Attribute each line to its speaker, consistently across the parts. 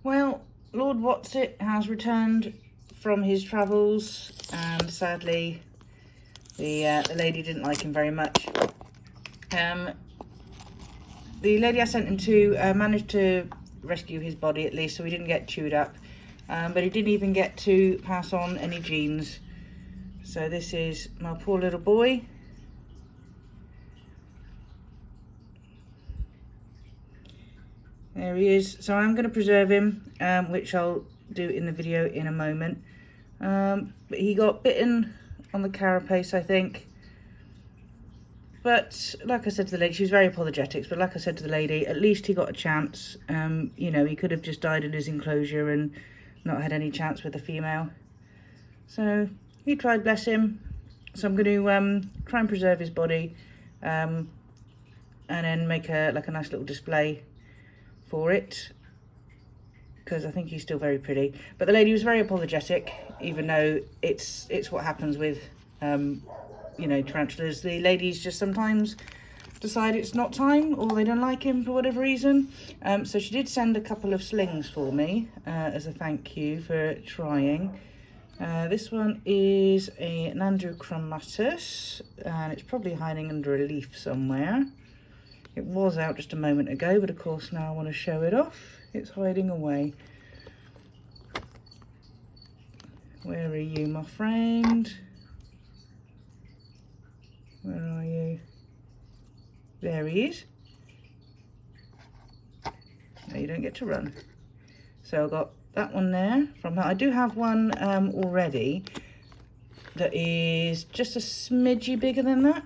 Speaker 1: Well, Lord Whatsit has returned from his travels, and sadly the lady didn't like him very much. The lady I sent him to managed to rescue his body at least, so he didn't get chewed up, but he didn't even get to pass on any genes. So this is my poor little boy. There he is. So I'm going to preserve him, which I'll do in the video in a moment. But he got bitten on the carapace, I think. But like I said to the lady, she was very apologetic, but like I said to the lady, at least he got a chance. You know, he could have just died in his enclosure and not had any chance with a female. So he tried, bless him. So I'm going to try and preserve his body, and then make a nice little display for it, because I think he's still very pretty. But the lady was very apologetic, even though it's what happens with you know, tarantulas. The ladies just sometimes decide it's not time, or they don't like him for whatever reason. So she did send a couple of slings for me as a thank you for trying. This one is an Androchromatus, and it's probably hiding under a leaf somewhere. It was out just a moment ago, but of course now I want to show it off. It's hiding away. Where are you, my friend? Where are you? There he is. No, you don't get to run. So I've got that one there from her. I do have one already that is just a smidgy bigger than that.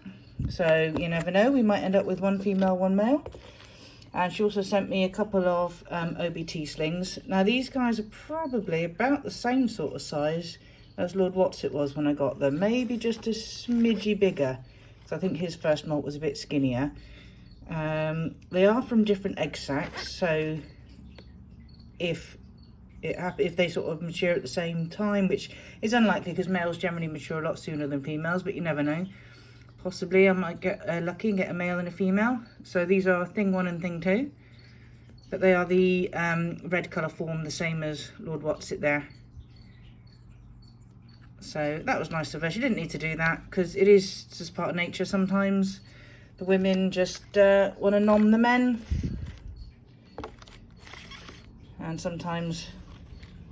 Speaker 1: So you never know, we might end up with one female, one male. And she also sent me a couple of OBT slings. Now these guys are probably about the same sort of size as Lord Whatsit was when I got them. Maybe just a smidgy bigger. So I think his first molt was a bit skinnier. They are from different egg sacs, so if they sort of mature at the same time, which is unlikely because males generally mature a lot sooner than females, but you never know. Possibly I might get lucky and get a male and a female. So these are thing 1 and thing 2. But they are the red colour form, the same as Lord Whatsit there. So that was nice of her. She didn't need to do that, because it is just part of nature. Sometimes the women just want to nom the men. And sometimes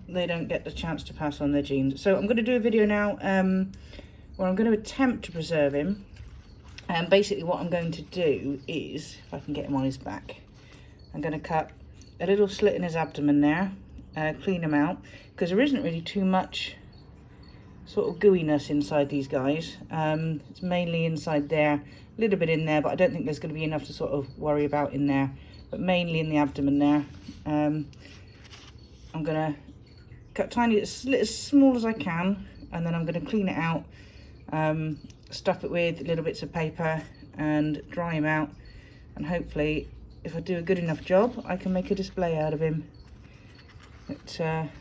Speaker 1: they don't get the chance to pass on their genes. So I'm going to do a video now where I'm going to attempt to preserve him. And basically what I'm going to do is, if I can get him on his back, I'm going to cut a little slit in his abdomen there, clean him out, because there isn't really too much sort of gooiness inside these guys. It's mainly inside there, a little bit in there, but I don't think there's going to be enough to sort of worry about in there, but mainly in the abdomen there. I'm going to cut tiny, a slit as small as I can, and then I'm going to clean it out, stuff it with little bits of paper and dry him out, and hopefully if I do a good enough job I can make a display out of him. But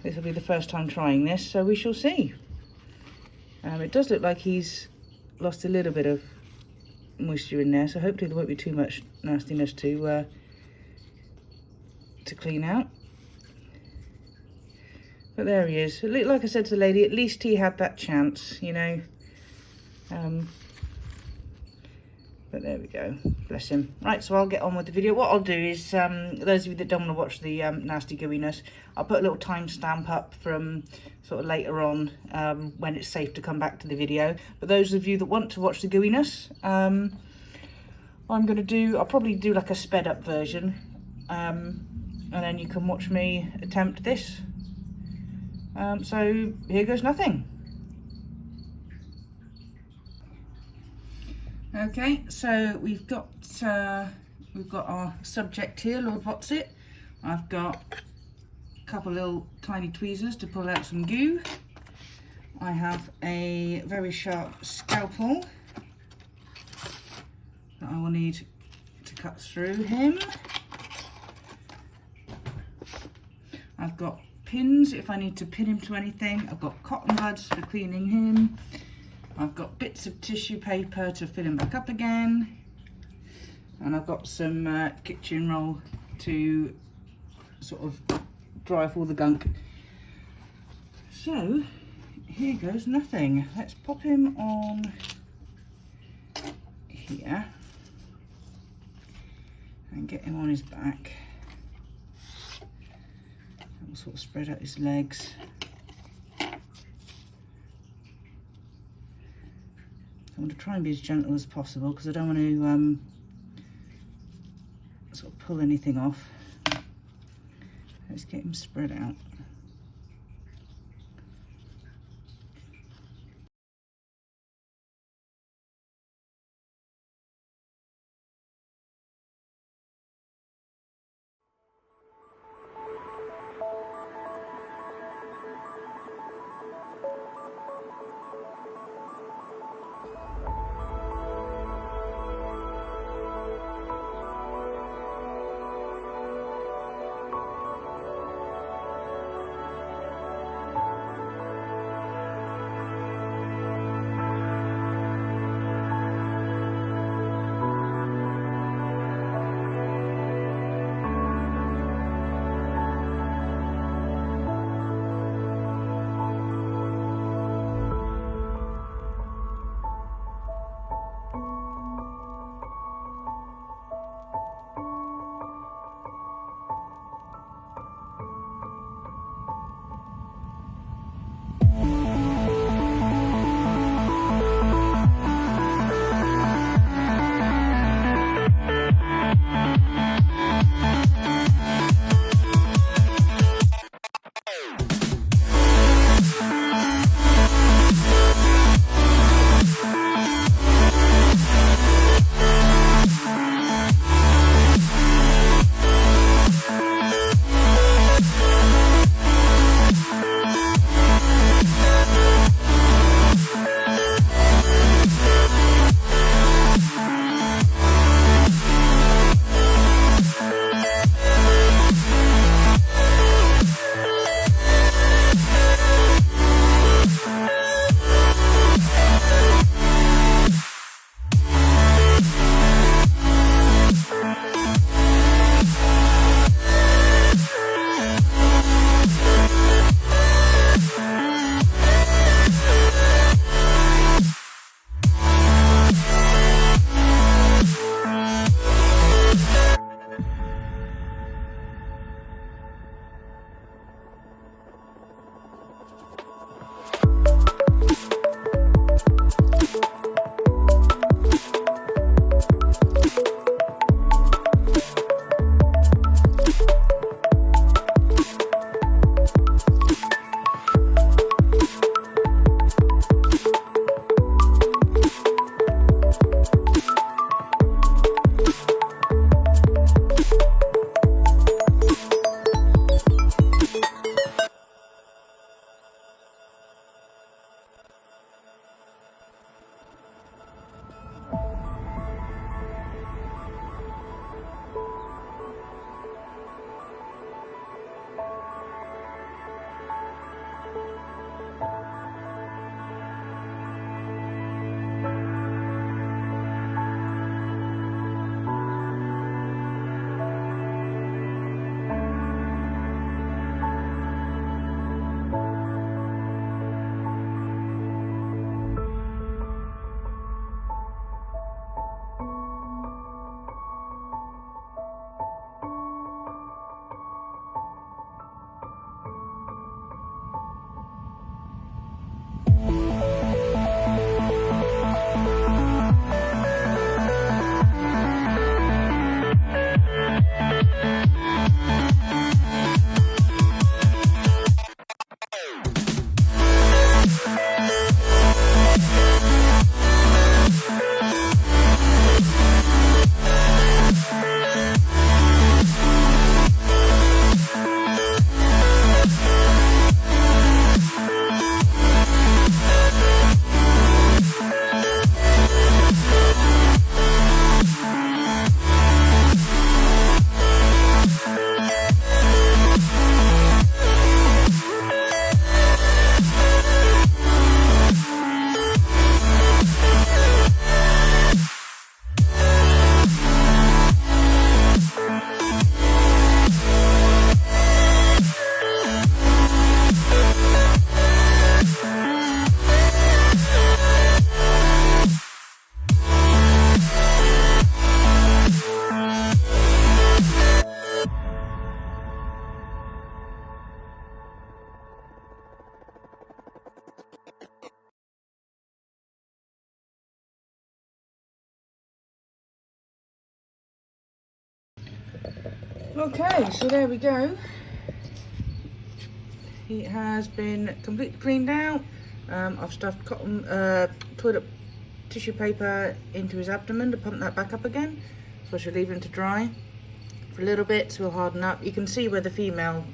Speaker 1: this will be the first time trying this, so we shall see. It does look like he's lost a little bit of moisture in there, so hopefully there won't be too much nastiness to clean out. But there he is. Like I said to the lady, at least he had that chance, you know. But there we go, bless him. Right, so I'll get on with the video. What I'll do is, those of you that don't want to watch the nasty gooiness, I'll put a little timestamp up from sort of later on when it's safe to come back to the video. But those of you that want to watch the gooiness, I'll probably do like a sped up version, and then you can watch me attempt this. So here goes nothing. Okay, so we've got our subject here, Lord Whatsit. I've got a couple little tiny tweezers to pull out some goo. I have a very sharp scalpel that I will need to cut through him. I've got pins if I need to pin him to anything. I've got cotton buds for cleaning him. I've got bits of tissue paper to fill him back up again. And I've got some kitchen roll to sort of dry off all the gunk. So here goes nothing. Let's pop him on here and get him on his back. And we'll sort of spread out his legs. I'm going to try and be as gentle as possible because I don't want to sort of pull anything off. Let's get him spread out. Okay, so there we go. He has been completely cleaned out. I've stuffed cotton, toilet tissue paper into his abdomen to pump that back up again. So I should leave him to dry for a little bit so he'll harden up. You can see where the female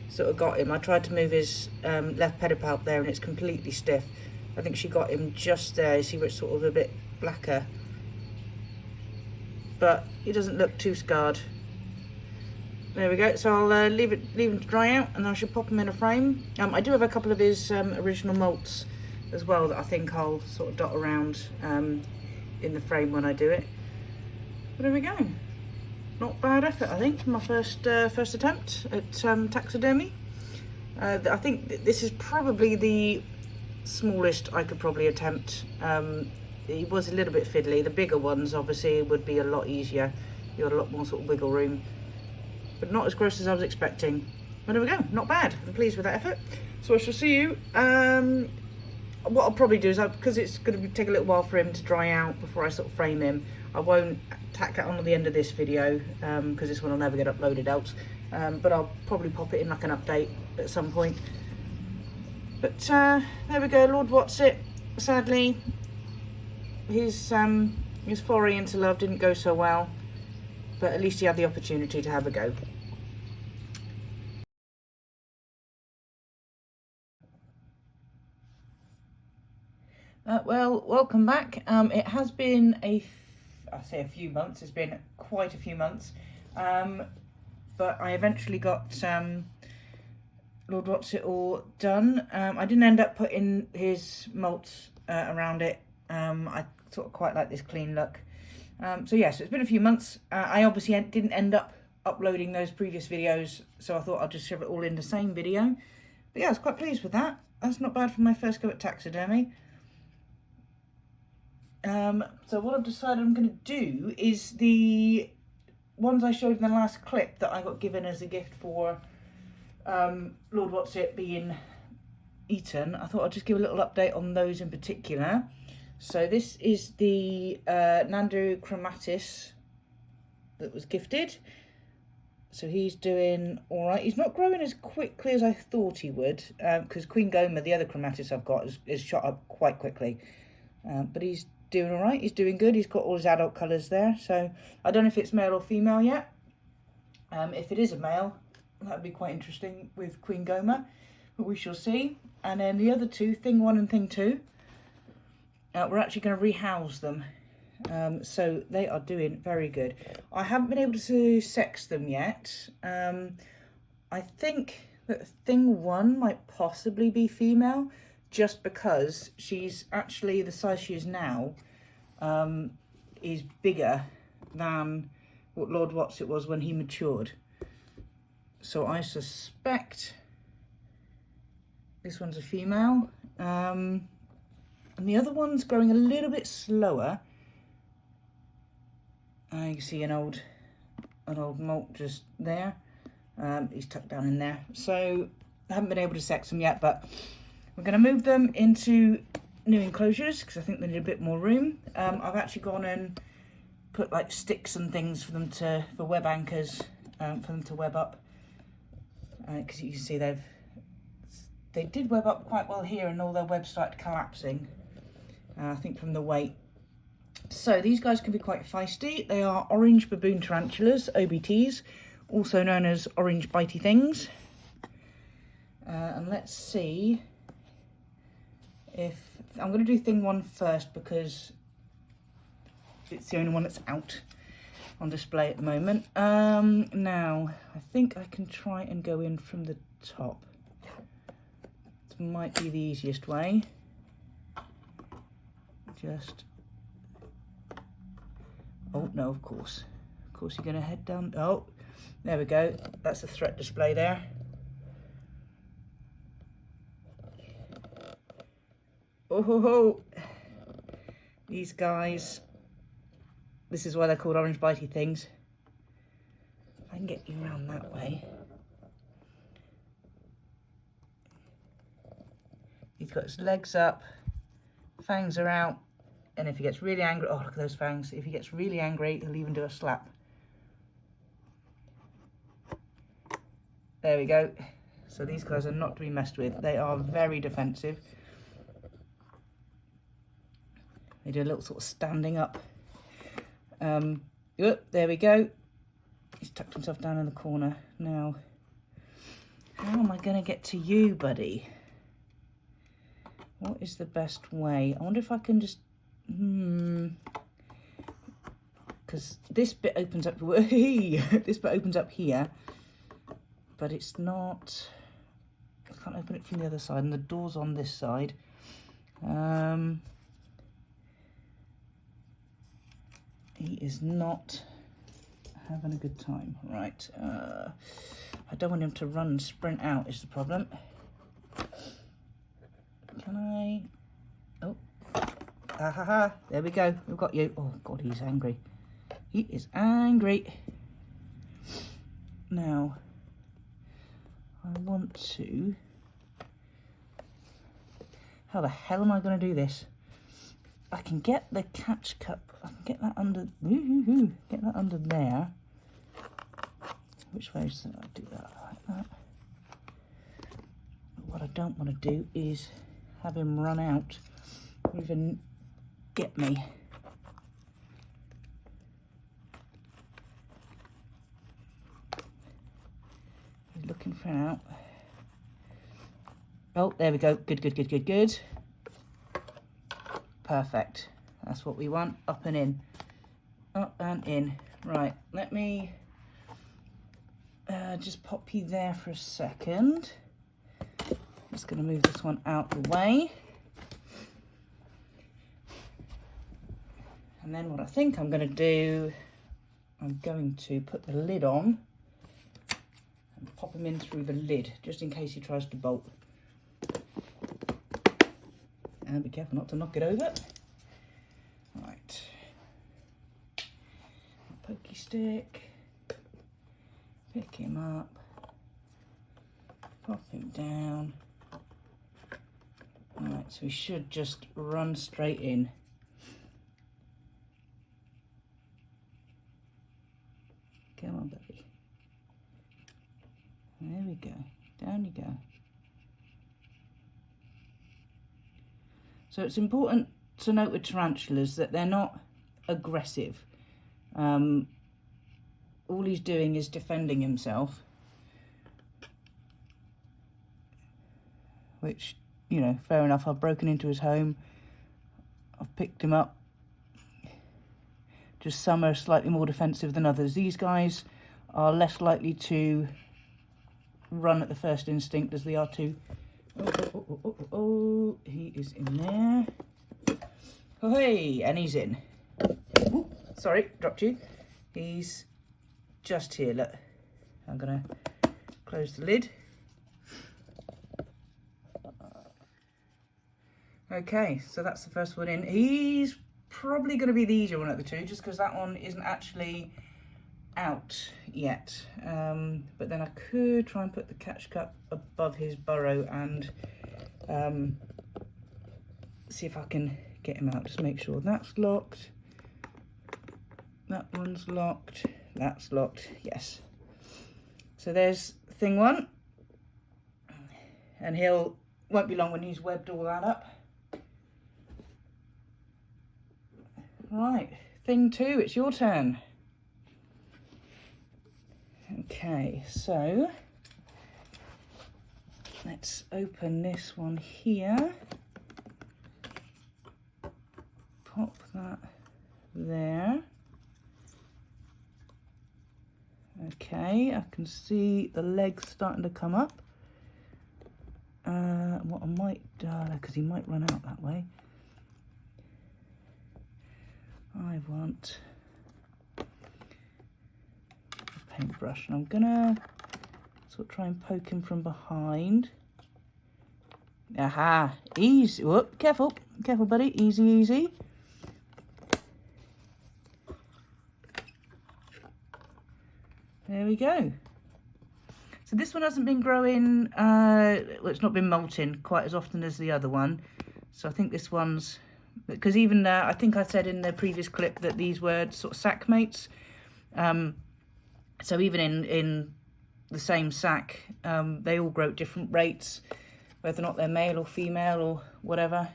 Speaker 1: sort of got him. I tried to move his left pedipalp there and it's completely stiff. I think she got him just there. You see where it's sort of a bit blacker. But he doesn't look too scarred. There we go. So I'll leave him to dry out and I should pop him in a frame. I do have a couple of his original molts as well that I think I'll sort of dot around in the frame when I do it. But there we go. Not bad effort, I think, for my first attempt at taxidermy. I think this is probably the smallest I could probably attempt. It was a little bit fiddly. The bigger ones obviously would be a lot easier. You got a lot more sort of wiggle room, but not as gross as I was expecting. But there we go, not bad. I'm pleased with that effort. So I shall see you. What I'll probably do is, because it's going to take a little while for him to dry out before I sort of frame him, I won't tack that on at the end of this video because this one will never get uploaded else. But I'll probably pop it in like an update at some point. But there we go, Lord What's It. Sadly, his foray into love didn't go so well, but at least he had the opportunity to have a go. Well, welcome back. It has been I say a few months. It's been quite a few months, but I eventually got Lord What's It all done. I didn't end up putting his molts around it. I sort of quite like this clean look. So yes, it's been a few months. I obviously didn't end up uploading those previous videos, so I thought I'd just shove it all in the same video. But yeah, I was quite pleased with that. That's not bad for my first go at taxidermy. So what I've decided I'm going to do is the ones I showed in the last clip that I got given as a gift for Lord What's It being eaten. I thought I'd just give a little update on those in particular. So this is the Nando Chromatis that was gifted. So he's doing all right. He's not growing as quickly as I thought he would, because Queen Goma, the other Chromatis I've got, is shot up quite quickly. But he's doing all right. He's doing good. He's got all his adult colours there. So I don't know if it's male or female yet. If it is a male, that would be quite interesting with Queen Goma, but we shall see. And then the other two, Thing 1 and Thing 2, we're actually going to rehouse them. So they are doing very good. I haven't been able to sex them yet. I think that Thing 1 might possibly be female, just because she's actually, the size she is now, is bigger than what Lord What's It was when he matured. So I suspect this one's a female. And the other one's growing a little bit slower. You can see an old molt just there. He's tucked down in there. So I haven't been able to sex them yet, but we're going to move them into new enclosures because I think they need a bit more room. I've actually gone and put like sticks and things for them for web anchors, for them to web up. Because you can see they did web up quite well here, and all their webs started collapsing. I think from the weight. So these guys can be quite feisty. They are orange baboon tarantulas, OBTs, also known as orange bitey things. And let's see if I'm going to do Thing 1 first because it's the only one that's out on display at the moment. Now I think I can try and go in from the top. This might be the easiest way. Oh no, of course you're going to head down. Oh, there we go. That's the threat display there. Oh ho ho! These guys, this is why they're called orange bitey things. If I can get you around that way. He's got his legs up, fangs are out, and if he gets really angry, oh look at those fangs, if he gets really angry, he'll even do a slap. There we go. So these guys are not to be messed with. They are very defensive. They do a little sort of standing up. There we go. He's tucked himself down in the corner. Now, how am I going to get to you, buddy? What is the best way? I wonder if I can just... Because this bit opens up... this bit opens up here. But it's not... I can't open it from the other side. And the door's on this side. He is not having a good time. Right. I don't want him to run and sprint out is the problem. Can I... Oh. Ha. There we go. We've got you. Oh, God, he's angry. He is angry. Now, I want to... How the hell am I going to do this? I can get the catch cup. I can get that under... Get that under there. Which way should I do that? Like that. But what I don't want to do is have him run out or even get me. He's looking for out. Oh, there we go. Good. Perfect. That's what we want. Up and in. Up and in. Right, let me just pop you there for a second. Just going to move this one out the way. And then what I think I'm going to do, I'm going to put the lid on and pop him in through the lid, just in case he tries to bolt. And be careful not to knock it over. Right. Pokey stick. Pick him up. Pop him down. Right, so he should just run straight in. Come on, buddy. There we go. Down you go. So it's important to note with tarantulas that they're not aggressive. All he's doing is defending himself. Which, you know, fair enough. I've broken into his home. I've picked him up. Just some are slightly more defensive than others. These guys are less likely to run at the first instinct as they are to... Oh, he is in there. Oh, hey, and he's in. Ooh, sorry, dropped you. He's just here, look. I'm gonna close the lid. Okay, so that's the first one in. He's probably going to be the easier one of the two, just because that one isn't actually out yet. But then I could try and put the catch cup above his burrow and see if I can get him out. Just make sure that's locked. That one's locked. That's locked. Yes. So there's thing one. And won't be long when he's webbed all that up. Right, thing two, it's your turn. Okay, so let's open this one here. Pop that there. Okay, I can see the legs starting to come up. What I might do, because he might run out that way. I want a paintbrush, and I'm gonna sort of try and poke him from behind. Aha! Easy. Whoop! Careful, buddy. Easy. There we go. So this one hasn't been growing. Well, it's not been molting quite as often as the other one. So I think this one's. Because even I think I said in the previous clip that these were sort of sack mates. So even in the same sack. They all grow at different rates, whether or not they're male or female or whatever.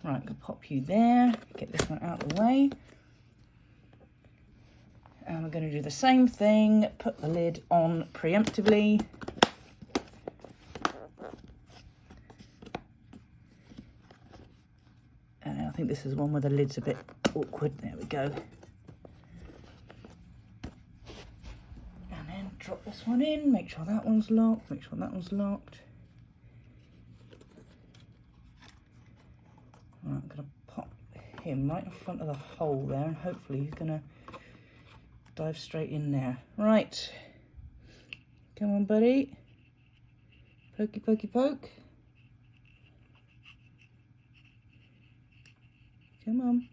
Speaker 1: Right, I'm going to pop you there, get this one out of the way. And we're going to do the same thing, put the lid on preemptively. And I think this is one where the lid's a bit awkward. There we go. And then drop this one in, make sure that one's locked, make sure that one's locked. Right, I'm going to pop him right in front of the hole there, and hopefully he's going to dive straight in there. Right. Come on, buddy. Pokey, pokey, poke. Come on.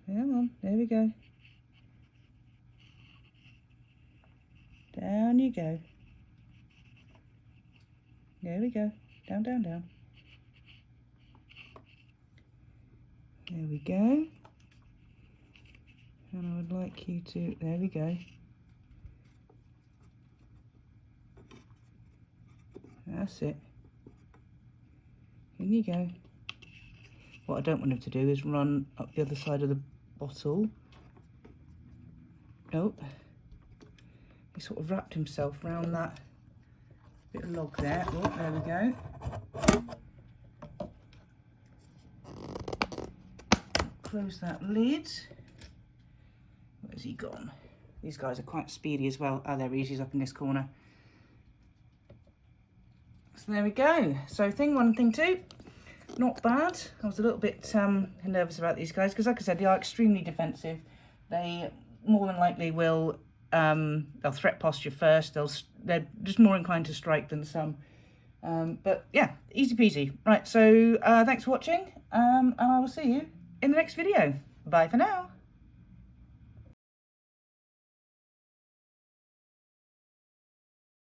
Speaker 1: Come on. There we go. Down you go. There we go. Down, down, down. There we go. And I would like you to, there we go. That's it. In you go. What I don't want him to do is run up the other side of the bottle. Nope. He sort of wrapped himself around that bit of log there. Oh, there we go. Close that lid. Where's he gone? These guys are quite speedy as well. Oh, there he is. He's up in this corner. So there we go. So thing one, thing two, not bad. I was a little bit nervous about these guys because, like I said, they are extremely defensive. They more than likely will they'll threat posture first. They're just more inclined to strike than some. But yeah, easy peasy. Right. So thanks for watching, and I will see you in the next video. Bye for now.